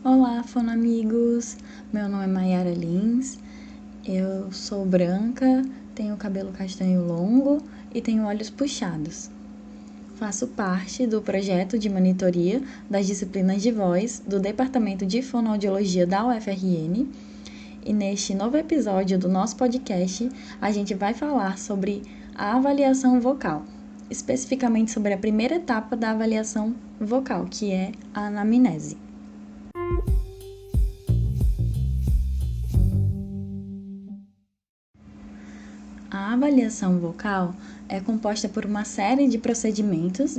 Olá, fonoamigos! Meu nome é Mayara Lins, eu sou branca, tenho cabelo castanho longo e tenho olhos puxados. Faço parte do projeto de monitoria das disciplinas de voz do Departamento de Fonoaudiologia da UFRN e neste novo episódio do nosso podcast a gente vai falar sobre a avaliação vocal, especificamente sobre a primeira etapa da avaliação vocal, que é a anamnese. A avaliação vocal é composta por uma série de procedimentos,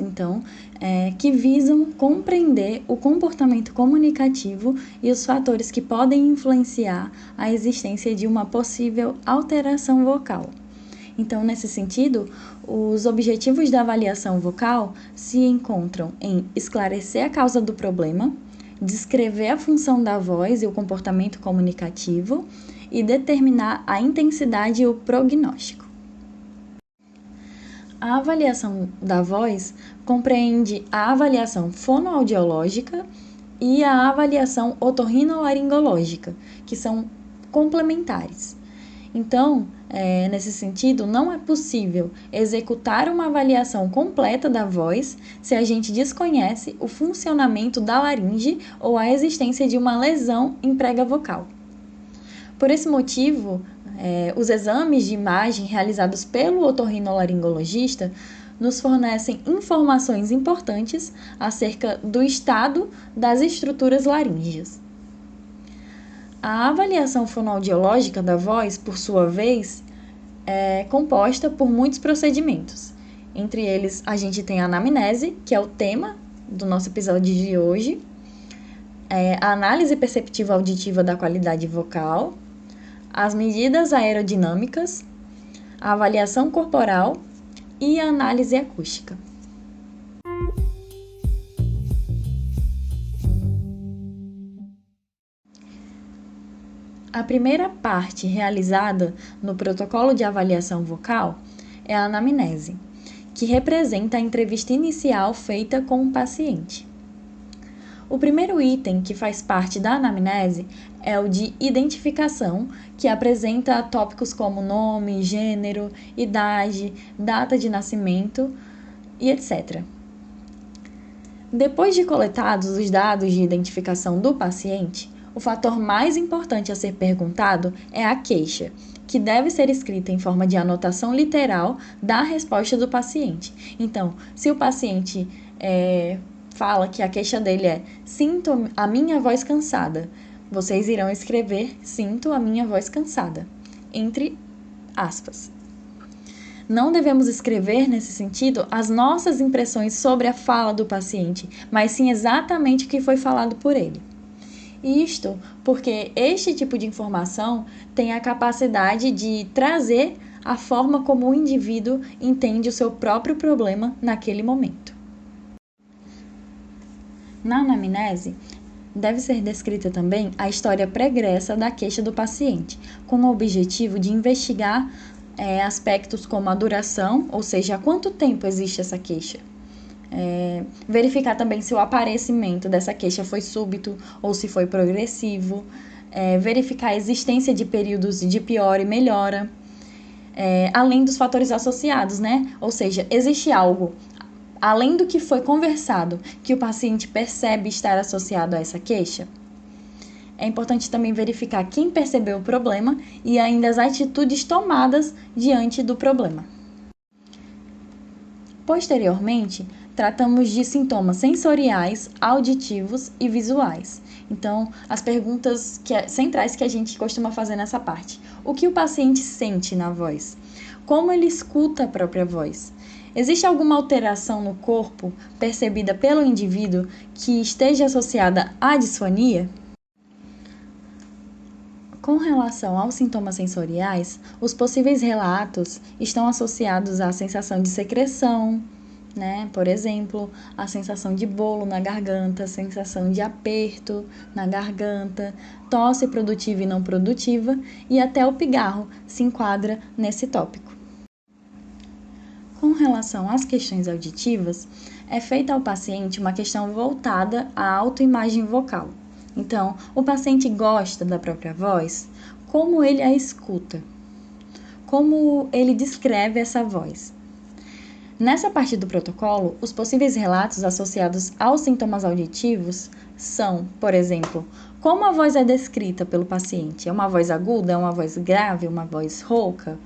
que visam compreender o comportamento comunicativo e os fatores que podem influenciar a existência de uma possível alteração vocal. Então, nesse sentido, os objetivos da avaliação vocal se encontram em esclarecer a causa do problema, descrever a função da voz e o comportamento comunicativo e determinar a intensidade e o prognóstico. A avaliação da voz compreende a avaliação fonoaudiológica e a avaliação otorrinolaringológica, que são complementares. Então, nesse sentido, não é possível executar uma avaliação completa da voz se a gente desconhece o funcionamento da laringe ou a existência de uma lesão em prega vocal. Por esse motivo, os exames de imagem realizados pelo otorrinolaringologista nos fornecem informações importantes acerca do estado das estruturas laríngeas. A avaliação fonoaudiológica da voz, por sua vez, é composta por muitos procedimentos. Entre eles, a gente tem a anamnese, que é o tema do nosso episódio de hoje, a análise perceptiva auditiva da qualidade vocal, as medidas aerodinâmicas, a avaliação corporal e a análise acústica. A primeira parte realizada no protocolo de avaliação vocal é a anamnese, que representa a entrevista inicial feita com o paciente. O primeiro item que faz parte da anamnese é o de identificação, que apresenta tópicos como nome, gênero, idade, data de nascimento e etc. Depois de coletados os dados de identificação do paciente, o fator mais importante a ser perguntado é a queixa, que deve ser escrita em forma de anotação literal da resposta do paciente. Então, se o paciente fala que a queixa dele é "sinto a minha voz cansada", vocês irão escrever "sinto a minha voz cansada", entre aspas. Não devemos escrever, nesse sentido, as nossas impressões sobre a fala do paciente, mas sim exatamente o que foi falado por ele. Isto porque este tipo de informação tem a capacidade de trazer a forma como o indivíduo entende o seu próprio problema naquele momento. Na anamnese, deve ser descrita também a história pregressa da queixa do paciente, com o objetivo de investigar aspectos como a duração, ou seja, há quanto tempo existe essa queixa. Verificar também se o aparecimento dessa queixa foi súbito ou se foi progressivo, verificar a existência de períodos de piora e melhora, além dos fatores associados, né? Ou seja, existe algo além do que foi conversado, que o paciente percebe estar associado a essa queixa. É importante também verificar quem percebeu o problema e ainda as atitudes tomadas diante do problema. Posteriormente, tratamos de sintomas sensoriais, auditivos e visuais. Então, as perguntas centrais que a gente costuma fazer nessa parte. O que o paciente sente na voz? Como ele escuta a própria voz? Existe alguma alteração no corpo percebida pelo indivíduo que esteja associada à disfonia? Com relação aos sintomas sensoriais, os possíveis relatos estão associados à sensação de secreção, né? Por exemplo, a sensação de bolo na garganta, a sensação de aperto na garganta, tosse produtiva e não produtiva, e até o pigarro se enquadra nesse tópico. Com relação às questões auditivas, é feita ao paciente uma questão voltada à autoimagem vocal, Então, o paciente gosta da própria voz? Como ele a escuta? Como ele descreve essa voz? Nessa parte do protocolo, os possíveis relatos associados aos sintomas auditivos são, por exemplo, como a voz é descrita pelo paciente. É uma voz aguda, é uma voz grave, uma voz rouca?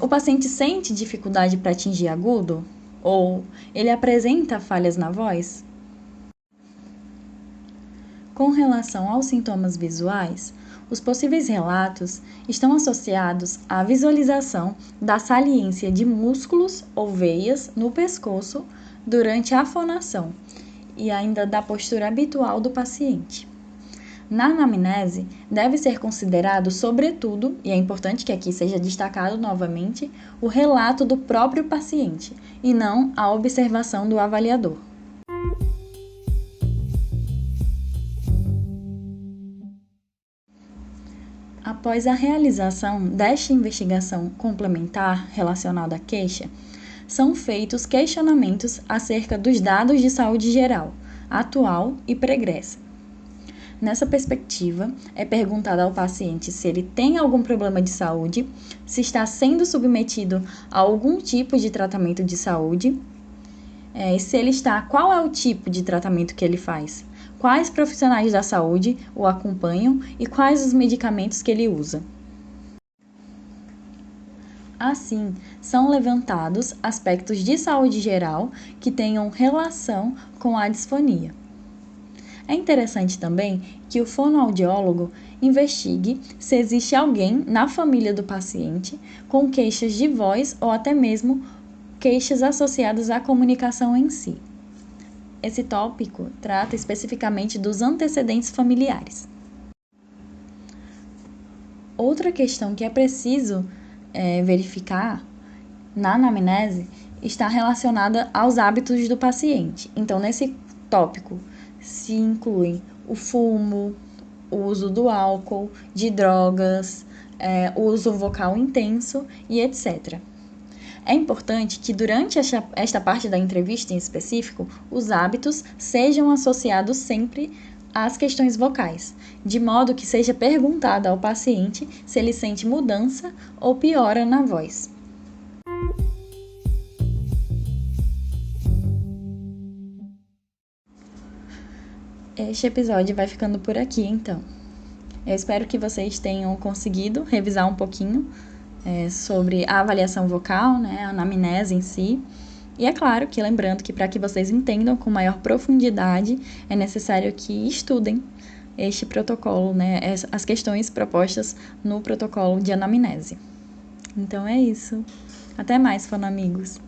O paciente sente dificuldade para atingir agudo? Ou ele apresenta falhas na voz? Com relação aos sintomas visuais, os possíveis relatos estão associados à visualização da saliência de músculos ou veias no pescoço durante a fonação e ainda da postura habitual do paciente. Na anamnese, deve ser considerado, sobretudo, e é importante que aqui seja destacado novamente, o relato do próprio paciente e não a observação do avaliador. Após a realização desta investigação complementar relacionada à queixa, são feitos questionamentos acerca dos dados de saúde geral, atual e pregressa. Nessa perspectiva, é perguntado ao paciente se ele tem algum problema de saúde, se está sendo submetido a algum tipo de tratamento de saúde, e se ele está, qual é o tipo de tratamento que ele faz, quais profissionais da saúde o acompanham e quais os medicamentos que ele usa. Assim, são levantados aspectos de saúde geral que tenham relação com a disfonia. É interessante também que o fonoaudiólogo investigue se existe alguém na família do paciente com queixas de voz ou até mesmo queixas associadas à comunicação em si. Esse tópico trata especificamente dos antecedentes familiares. Outra questão que é preciso verificar na anamnese está relacionada aos hábitos do paciente. Então, nesse tópico, se incluem o fumo, o uso do álcool, de drogas, o uso vocal intenso e etc. É importante que durante esta parte da entrevista em específico, os hábitos sejam associados sempre às questões vocais, de modo que seja perguntado ao paciente se ele sente mudança ou piora na voz. Este episódio vai ficando por aqui, então. Eu espero que vocês tenham conseguido revisar um pouquinho sobre a avaliação vocal, né, a anamnese em si. E é claro que, lembrando que para que vocês entendam com maior profundidade, é necessário que estudem este protocolo, né, as questões propostas no protocolo de anamnese. Então é isso. Até mais, fonoamigos!